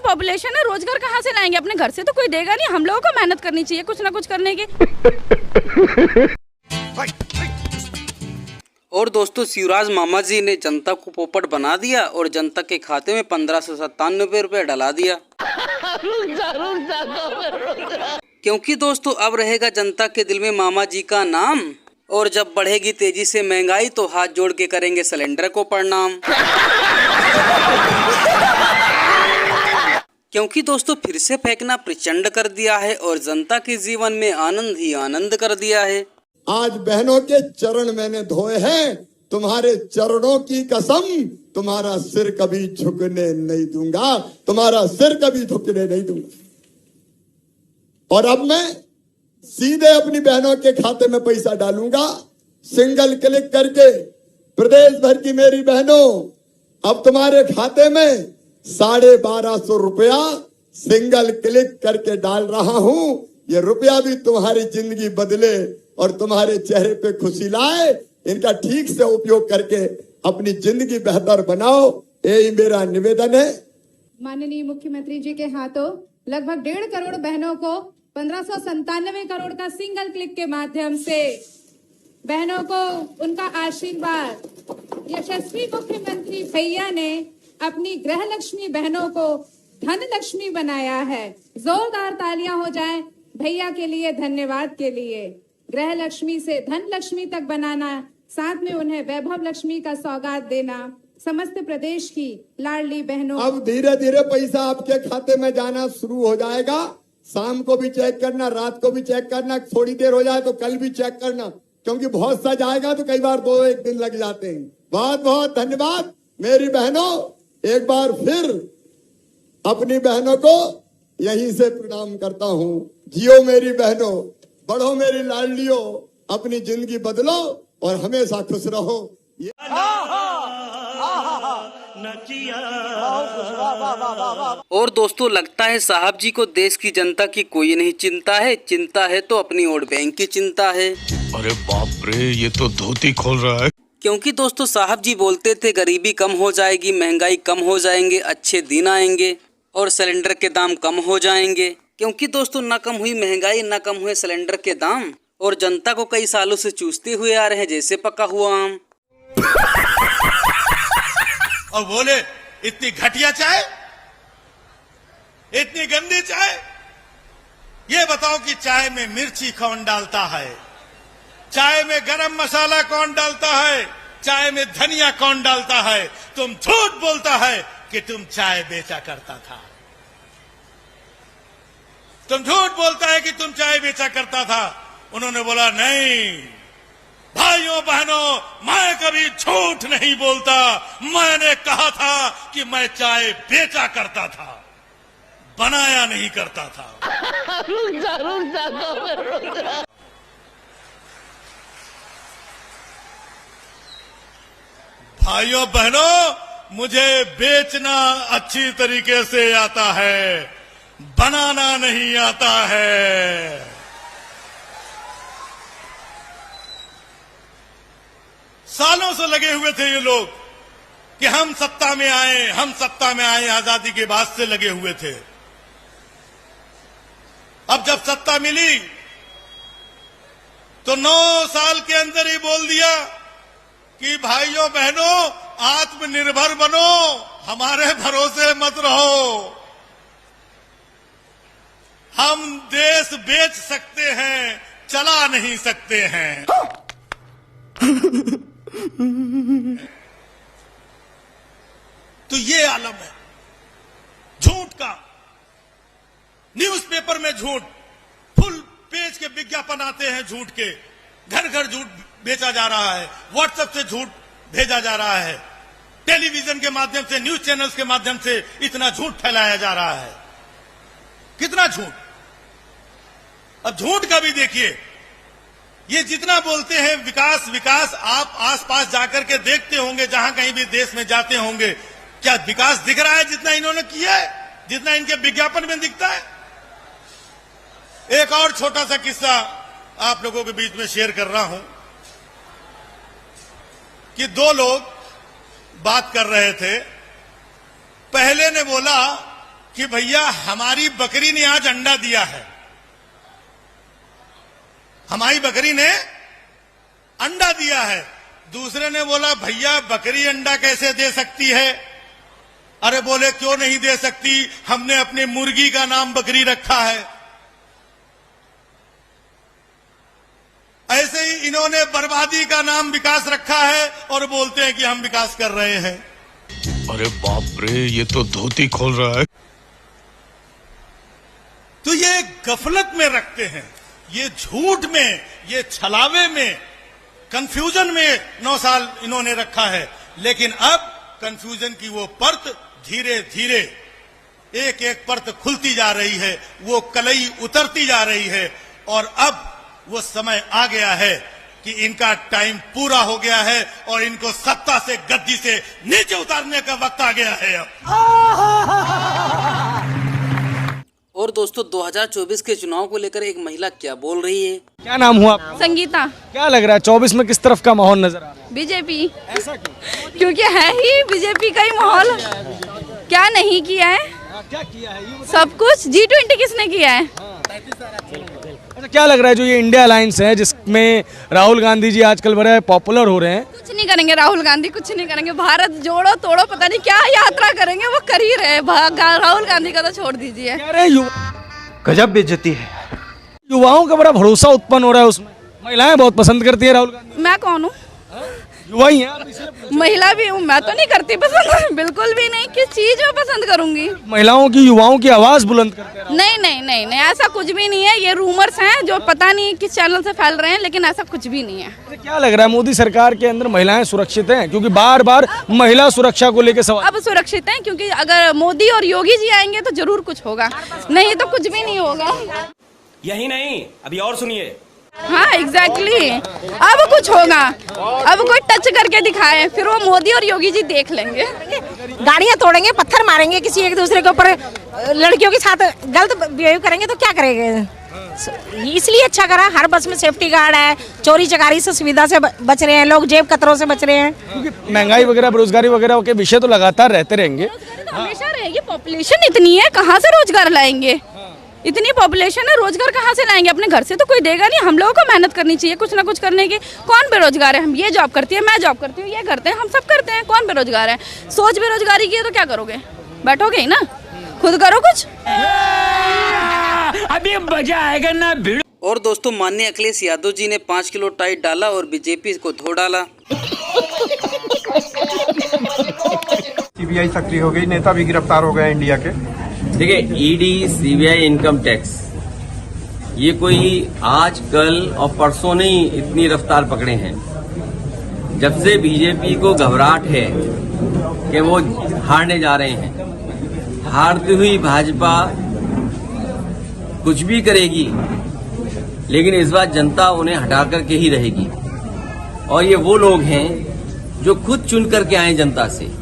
Population है, रोजगार कहाँ से लाएंगे? अपने घर से तो कोई देगा नहीं, हम लोगों को मेहनत करनी चाहिए कुछ ना कुछ करने की। और दोस्तों, शिवराज मामा जी ने जनता को पोपट बना दिया और जनता के खाते में 1597 रुपए डला दिया। क्योंकि दोस्तों अब रहेगा जनता के दिल में मामा जी का नाम, और जब बढ़ेगी तेजी से महंगाई तो हाथ जोड़ के करेंगे सिलेंडर को प्रणाम। क्योंकि दोस्तों फिर से फेंकना प्रचंड कर दिया है और जनता के जीवन में आनंद ही आनंद कर दिया है। आज बहनों के चरण मैंने धोए हैं, तुम्हारे चरणों की कसम, तुम्हारा सिर कभी झुकने नहीं दूंगा, तुम्हारा सिर कभी झुकने नहीं दूंगा। और अब मैं सीधे अपनी बहनों के खाते में पैसा डालूंगा, सिंगल क्लिक करके। प्रदेश भर की मेरी बहनों, अब तुम्हारे खाते में 1250 रुपया सिंगल क्लिक करके डाल रहा हूं। ये रुपया भी तुम्हारी जिंदगी बदले और तुम्हारे चेहरे पे खुशी लाए। इनका ठीक से उपयोग करके अपनी जिंदगी बेहतर बनाओ, यही मेरा निवेदन है। माननीय मुख्यमंत्री जी के हाथों लगभग 1.5 करोड़ बहनों को 1597 करोड़ का सिंगल क्लिक के माध्यम से बहनों को उनका आशीर्वाद। यशस्वी मुख्यमंत्री भैया ने अपनी गृह लक्ष्मी बहनों को धन लक्ष्मी बनाया है। जोरदार तालियां हो जाएं भैया के लिए, धन्यवाद के लिए। गृह लक्ष्मी से धन लक्ष्मी तक बनाना, साथ में उन्हें वैभव लक्ष्मी का सौगात देना, समस्त प्रदेश की लाडली बहनों। अब धीरे धीरे पैसा आपके खाते में जाना शुरू हो जाएगा। शाम को भी चेक करना, रात को भी चेक करना, थोड़ी देर हो जाए तो कल भी चेक करना, क्योंकि बहुत सा जाएगा तो कई बार 2-1 दिन लग जाते हैं। बहुत बहुत धन्यवाद मेरी बहनों। एक बार फिर अपनी बहनों को यहीं से प्रणाम करता हूँ। जियो मेरी बहनों, बढ़ो मेरी लाडलियों, अपनी जिंदगी बदलो और हमेशा खुश रहो। और दोस्तों लगता है साहब जी को देश की जनता की कोई नहीं चिंता है, चिंता है तो अपनी वोट बैंक की चिंता है। अरे बाप रे, ये तो धोती खोल रहा है। क्योंकि दोस्तों साहब जी बोलते थे गरीबी कम हो जाएगी, महंगाई कम हो जाएंगे, अच्छे दिन आएंगे और सिलेंडर के दाम कम हो जाएंगे। क्योंकि दोस्तों न कम हुई महंगाई, न कम हुए सिलेंडर के दाम, और जनता को कई सालों से चूसते हुए आ रहे हैं जैसे पका हुआ आम। और बोले इतनी घटिया चाय, इतनी गंदी चाय। ये बताओ कि चाय में मिर्ची कौन डालता है, चाय में गरम मसाला कौन डालता है, चाय में धनिया कौन डालता है? तुम झूठ बोलता है कि तुम चाय बेचा करता था। तुम झूठ बोलता है कि तुम चाय बेचा करता था। उन्होंने बोला नहीं भाइयों बहनों, मैं कभी झूठ नहीं बोलता। मैंने कहा था कि मैं चाय बेचा करता था, बनाया नहीं करता था। भाइयों बहनों, मुझे बेचना अच्छी तरीके से आता है, बनाना नहीं आता है। सालों से लगे हुए थे ये लोग कि हम सत्ता में आए, हम सत्ता में आए, आजादी के बाद से लगे हुए थे। अब जब सत्ता मिली तो 9 साल के अंदर ही बोल दिया कि भाइयों बहनों आत्मनिर्भर बनो, हमारे भरोसे मत रहो। हम देश बेच सकते हैं, चला नहीं सकते हैं। तो ये आलम है झूठ का। न्यूज़पेपर में झूठ, फुल पेज के विज्ञापन आते हैं झूठ के, घर घर झूठ बेचा जा रहा है, व्हाट्सएप से झूठ भेजा जा रहा है, टेलीविजन के माध्यम से, न्यूज चैनल्स के माध्यम से इतना झूठ फैलाया जा रहा है। कितना झूठ। अब झूठ का भी देखिए, ये जितना बोलते हैं विकास विकास, आप आसपास जाकर के देखते होंगे, जहां कहीं भी देश में जाते होंगे, क्या विकास दिख रहा है जितना इन्होंने किया है, जितना इनके विज्ञापन में दिखता है? एक और छोटा सा किस्सा आप लोगों के बीच में शेयर कर रहा हूं कि 2 लोग बात कर रहे थे। पहले ने बोला कि भैया हमारी बकरी ने आज अंडा दिया है, हमारी बकरी ने अंडा दिया है। दूसरे ने बोला भैया बकरी अंडा कैसे दे सकती है? अरे बोले क्यों नहीं दे सकती, हमने अपनी मुर्गी का नाम बकरी रखा है। ऐसे ही इन्होंने बर्बादी का नाम विकास रखा है और बोलते हैं कि हम विकास कर रहे हैं। अरे बाप रे, ये तो धोती खोल रहा है। तो ये गफलत में रखते हैं, ये झूठ में, ये छलावे में, कंफ्यूजन में 9 साल इन्होंने रखा है। लेकिन अब कंफ्यूजन की वो परत धीरे धीरे एक एक परत खुलती जा रही है, वो कलई उतरती जा रही है और अब वो समय आ गया है कि इनका टाइम पूरा हो गया है और इनको सत्ता से, गद्दी से नीचे उतारने का वक्त आ गया है अब। और दोस्तों 2024 के चुनाव को लेकर एक महिला क्या बोल रही है। क्या नाम हुआ आपका? संगीता। क्या लग रहा है 24 में किस तरफ का माहौल नजर आ रहा है? बीजेपी। ऐसा क्यों? क्योंकि है ही बीजेपी का ही माहौल। क्या नहीं किया है? क्या किया है ये? सब कुछ। G20 किसने किया है? अच्छा, क्या लग रहा है जो ये इंडिया अलायंस है जिसमें राहुल गांधी जी आजकल बड़े पॉपुलर हो रहे हैं? कुछ नहीं करेंगे राहुल गांधी, कुछ नहीं करेंगे। भारत जोड़ो तोड़ो पता नहीं क्या यात्रा करेंगे, वो कर ही रहे। राहुल गांधी का तो छोड़ दीजिए। कह रहे हैं गजब बेइज्जती है। युवाओं का बड़ा भरोसा उत्पन्न हो रहा है उसमें। महिलाएं बहुत पसंद करती है राहुल गांधी। मैं कौन हूँ? युवा ही हैं आप, इसलिए महिला भी हूँ। मैं तो नहीं करती पसंद, बिल्कुल भी नहीं। किस चीज में पसंद करूंगी? महिलाओं की, युवाओं की आवाज बुलंद करते हैं। नहीं नहीं नहीं नहीं, ऐसा कुछ भी नहीं है। ये रूमर्स हैं जो पता नहीं किस चैनल से फैल रहे हैं, लेकिन ऐसा कुछ भी नहीं है। क्या लग रहा है मोदी सरकार के अंदर महिलाएं सुरक्षित हैं? क्योंकि बार बार महिला सुरक्षा को लेकर सवाल। अब सुरक्षित हैं क्योंकि अगर मोदी और योगी जी आएंगे तो जरूर कुछ होगा, नहीं तो कुछ भी नहीं होगा। यही नहीं, अभी और सुनिए। हाँ एग्जैक्टली, अब कुछ होगा। अब कोई टच करके दिखाए, फिर वो मोदी और योगी जी देख लेंगे। गाड़ियां तोड़ेंगे, पत्थर मारेंगे, किसी एक दूसरे के ऊपर, लड़कियों के साथ गलत बिहेव करेंगे तो क्या करेंगे? इसलिए अच्छा करा, हर बस में सेफ्टी गार्ड है, चोरी चकारी से सुविधा से बच रहे हैं लोग, जेब कतरों से बच रहे हैं। क्योंकि महंगाई वगैरह, बेरोजगारी वगैरह के विषय तो लगातार रहते रहेंगे। हमेशा रहेगी। पॉपुलेशन इतनी है, कहाँ से रोजगार लाएंगे? इतनी पॉपुलेशन है, रोजगार कहाँ से लाएंगे? अपने घर से तो कोई देगा नहीं। हम लोगों को मेहनत करनी चाहिए कुछ ना कुछ करने की। कौन बेरोजगार है? हम ये जॉब करती है, मैं जॉब करती हूँ, ये करते हैं, हम सब करते हैं। कौन बेरोजगार है? सोच बेरोजगारी की है तो क्या करोगे? बैठोगे ही ना, खुद करो कुछ। अभी मजा आएगा ना भिड़। और दोस्तों माननीय अखिलेश यादव जी ने 5 किलो टाइट डाला और बीजेपी को धो डाला। सीबीआई सक्रिय हो गई, नेता भी गिरफ्तार हो गए इंडिया के। देखिए, ईडी, सीबीआई, इनकम टैक्स, ये कोई आज कल और परसों नहीं इतनी रफ्तार पकड़े हैं। जब से बीजेपी को घबराहट है कि वो हारने जा रहे हैं, हारती हुई भाजपा कुछ भी करेगी, लेकिन इस बार जनता उन्हें हटा करके ही रहेगी। और ये वो लोग हैं जो खुद चुन करके आए जनता से।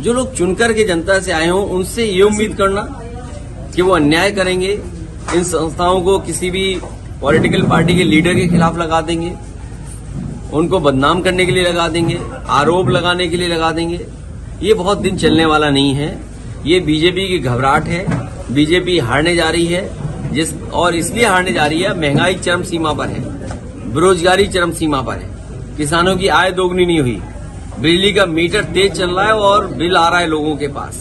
जो लोग चुन करके जनता से आए हों, उनसे ये उम्मीद करना कि वो अन्याय करेंगे, इन संस्थाओं को किसी भी पॉलिटिकल पार्टी के लीडर के खिलाफ लगा देंगे, उनको बदनाम करने के लिए लगा देंगे, आरोप लगाने के लिए लगा देंगे, ये बहुत दिन चलने वाला नहीं है। ये बीजेपी की घबराहट है। बीजेपी हारने जा रही है, और इसलिए हारने जा रही है, महंगाई चरम सीमा पर है, बेरोजगारी चरम सीमा पर है, किसानों की आय दोगुनी नहीं हुई, बिजली का मीटर तेज चल रहा है और बिल आ रहा है लोगों के पास।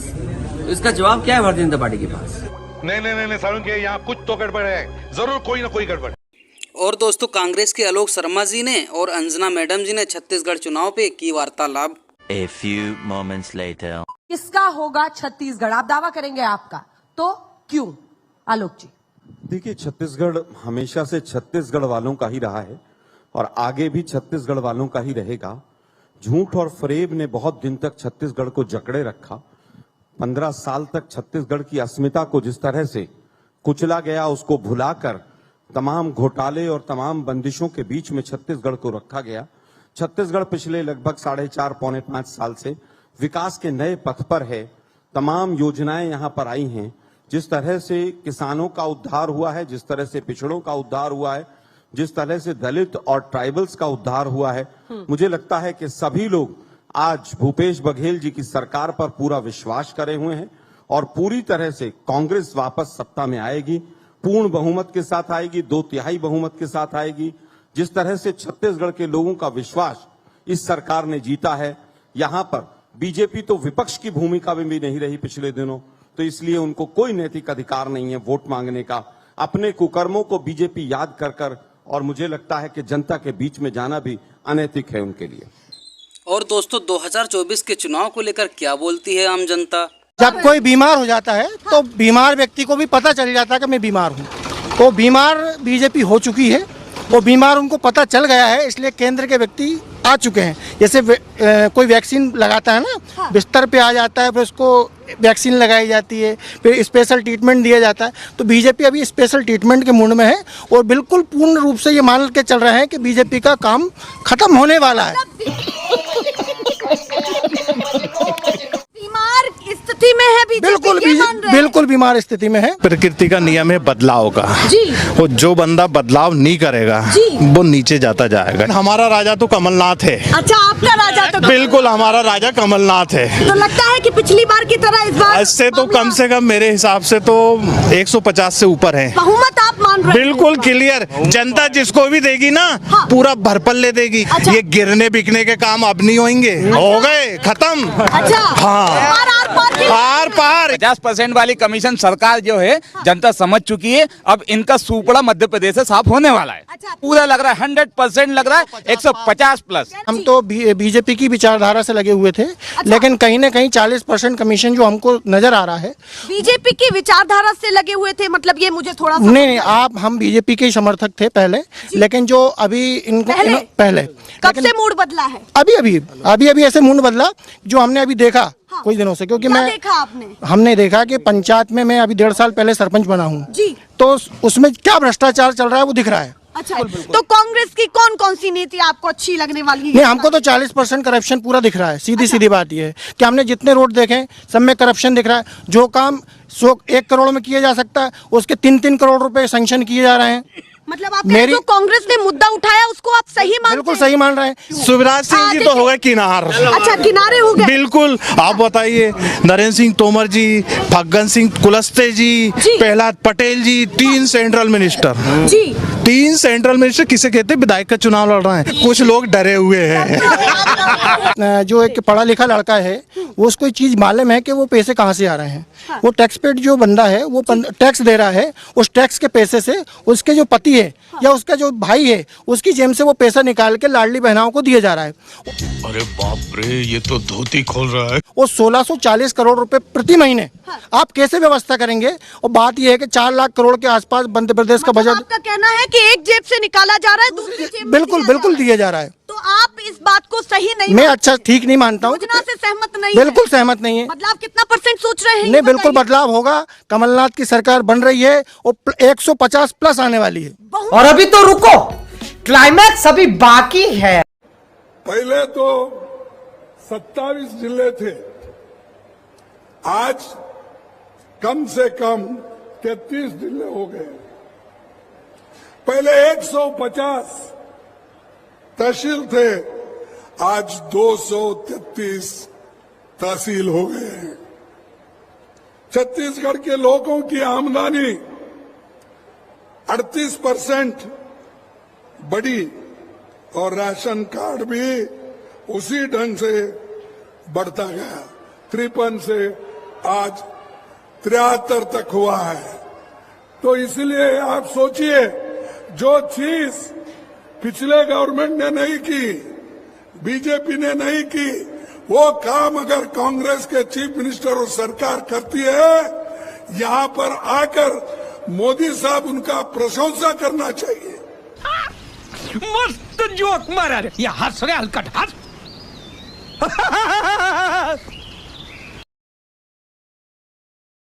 तो इसका जवाब क्या है भारतीय जनता पार्टी के पास? नहीं सारुण के यहाँ कुछ तो गड़बड़ है, जरूर कोई ना कोई गड़बड़। और दोस्तों कांग्रेस के आलोक शर्मा जी ने और अंजना मैडम जी ने छत्तीसगढ़ चुनाव पे की वार्तालाप। A few moments later. किसका होगा छत्तीसगढ़? आप दावा करेंगे आपका, तो क्यों? आलोक जी। देखिए, छत्तीसगढ़ हमेशा से छत्तीसगढ़ वालों का ही रहा है और आगे भी छत्तीसगढ़ वालों का ही रहेगा। झूठ और फरेब ने बहुत दिन तक छत्तीसगढ़ को जकड़े रखा। 15 साल तक छत्तीसगढ़ की अस्मिता को जिस तरह से कुचला गया, उसको भुलाकर तमाम घोटाले और तमाम बंदिशों के बीच में छत्तीसगढ़ को रखा गया। छत्तीसगढ़ पिछले लगभग 4.5 पौने 5 साल से विकास के नए पथ पर है। तमाम योजनाएं यहां पर आई हैं। जिस तरह से किसानों का उद्धार हुआ है, जिस तरह से पिछड़ों का उद्धार हुआ है, जिस तरह से दलित और ट्राइबल्स का उद्धार हुआ है, मुझे लगता है कि सभी लोग आज भूपेश बघेल जी की सरकार पर पूरा विश्वास करे हुए हैं और पूरी तरह से कांग्रेस वापस सत्ता में आएगी, पूर्ण बहुमत के साथ आएगी, 2/3 बहुमत के साथ आएगी। जिस तरह से छत्तीसगढ़ के लोगों का विश्वास इस सरकार ने जीता है, यहां पर बीजेपी तो विपक्ष की भूमिका में भी नहीं रही पिछले दिनों, तो इसलिए उनको कोई नैतिक अधिकार नहीं है वोट मांगने का। अपने कुकर्मों को बीजेपी याद कर कर, और मुझे लगता है कि जनता के बीच में जाना भी अनैतिक है उनके लिए। और दोस्तों 2024 के चुनाव को लेकर क्या बोलती है आम जनता? जब कोई बीमार हो जाता है तो बीमार व्यक्ति को भी पता चल जाता है कि मैं बीमार हूँ। वो बीमार बीजेपी हो चुकी है, वो बीमार उनको पता चल गया है, इसलिए केंद्र के व्यक्ति आ चुके हैं। जैसे कोई वैक्सीन लगाता है ना, बिस्तर पे आ जाता है, फिर उसको वैक्सीन लगाई जाती है, फिर स्पेशल ट्रीटमेंट दिया जाता है। तो बीजेपी अभी स्पेशल ट्रीटमेंट के मूड में है और बिल्कुल पूर्ण रूप से ये मान के चल रहे हैं कि बीजेपी का काम खत्म होने वाला है। बीमार स्थिति में है बिल्कुल बीमार स्थिति में है। प्रकृति का नियम है बदलाव का जी। वो जो बंदा बदलाव नहीं करेगा वो नीचे जाता जाएगा। हमारा राजा तो कमलनाथ है। अच्छा, आपका राजा तो बिल्कुल हमारा राजा कमलनाथ है। तो लगता है कि पिछली बार की तरह इस बार इससे तो कम से कम मेरे हिसाब से तो 150 से ऊपर है बहुमत आप मान रहे हैं? बिल्कुल क्लियर। जनता जिसको भी देगी ना पूरा भरपल्ले देगी। ये गिरने बिकने के काम अब नहीं होंगे, हो गए खत्म। अच्छा, हाँ, आर पार 50% वाली कमीशन सरकार जो है जनता समझ चुकी है। अब इनका सुपड़ा मध्य प्रदेश से साफ होने वाला है। पूरा लग रहा है 100% लग रहा है 150 प्लस। हम तो बीजेपी की विचारधारा से लगे हुए थे, लेकिन कहीं ना कहीं 40% कमीशन जो हमको नजर आ रहा है। बीजेपी की विचारधारा से लगे हुए थे मतलब ये मुझे थोड़ा नहीं, हम बीजेपी के समर्थक थे पहले, लेकिन जो अभी इनको पहले कब से मूड बदला है? अभी ऐसे मूड बदला जो हमने अभी देखा कुछ दिनों से, क्योंकि हमने देखा कि पंचायत में मैं अभी 1.5 साल पहले सरपंच बना हूँ, तो उसमें क्या भ्रष्टाचार चल रहा है वो दिख रहा है। अच्छा, तो कांग्रेस की कौन कौन सी नीति आपको अच्छी लगने वाली है? नहीं, हमको तो 40% करप्शन पूरा दिख रहा है। सीधी बात ये है कि हमने जितने रोड देखे सब में करप्शन दिख रहा है। जो काम 1 करोड़ में किया जा सकता है उसके 3-3 करोड़ रुपए सैंक्शन किए जा रहे हैं। मतलब आप जो कांग्रेस ने मुद्दा उठाया उसको आप सही मानते हैं? बिल्कुल सही मान रहे हैं। शिवराज सिंह जी तो हो गए किनार। अच्छा, किनारे हो गए बिल्कुल। आप बताइए, नरेंद्र सिंह तोमर जी, फग्गन सिंह कुलस्ते जी, प्रहलाद पटेल जी, 3 सेंट्रल मिनिस्टर जी। 3 सेंट्रल मिनिस्टर किसे कहते हैं? विधायक का चुनाव लड़ रहे हैं। कुछ लोग डरे हुए हैं। जो एक पढ़ा लिखा लड़का है वो उसको चीज मालूम है कि वो पैसे कहाँ से आ रहे हैं। वो टैक्स पेड जो बंदा है वो टैक्स दे रहा है, उस टैक्स के पैसे से उसके जो पति है या उसका जो भाई है उसकी जेब से वो पैसा निकाल के लाडली बहनाओं को दिया जा रहा है। अरे बाप रे, ये तो धोती खोल रहा है। वो 1640 करोड़ रुपए प्रति महीने आप कैसे व्यवस्था करेंगे? और बात यह है कि 4 लाख करोड़ के आसपास मध्य प्रदेश का बजट। आपका कहना है कि एक जेब से निकाला जा रहा है, दूसरी जेब बिल्कुल दिया जा रहा है। तो आप इस बात को सही नहीं, मैं ठीक नहीं मानता हूँ। योजना से सहमत नहीं? बिल्कुल सहमत नहीं है। बदलाव कितना % सोच रहे हैं? नहीं, बिल्कुल बदलाव होगा। कमलनाथ की सरकार बन रही है और 150 प्लस आने वाली है। और अभी तो रुको, क्लाइमैक्स अभी बाकी है। पहले तो 27 जिले थे, आज कम से कम 33 जिले हो गए। पहले 150 तहसील थे, आज 233 तहसील हो गए हैं। छत्तीसगढ़ के लोगों की आमदनी 38% बढ़ी और राशन कार्ड भी उसी ढंग से बढ़ता गया। 53 से आज 73 तक हुआ है। तो इसलिए आप सोचिए, जो चीज पिछले गवर्नमेंट ने नहीं की, बीजेपी ने नहीं की, वो काम अगर कांग्रेस के चीफ मिनिस्टर और सरकार करती है, यहाँ पर आकर मोदी साहब उनका प्रशंसा करना चाहिए। मस्त जोक मारा रे, ये हंस रहे हलकट हंस।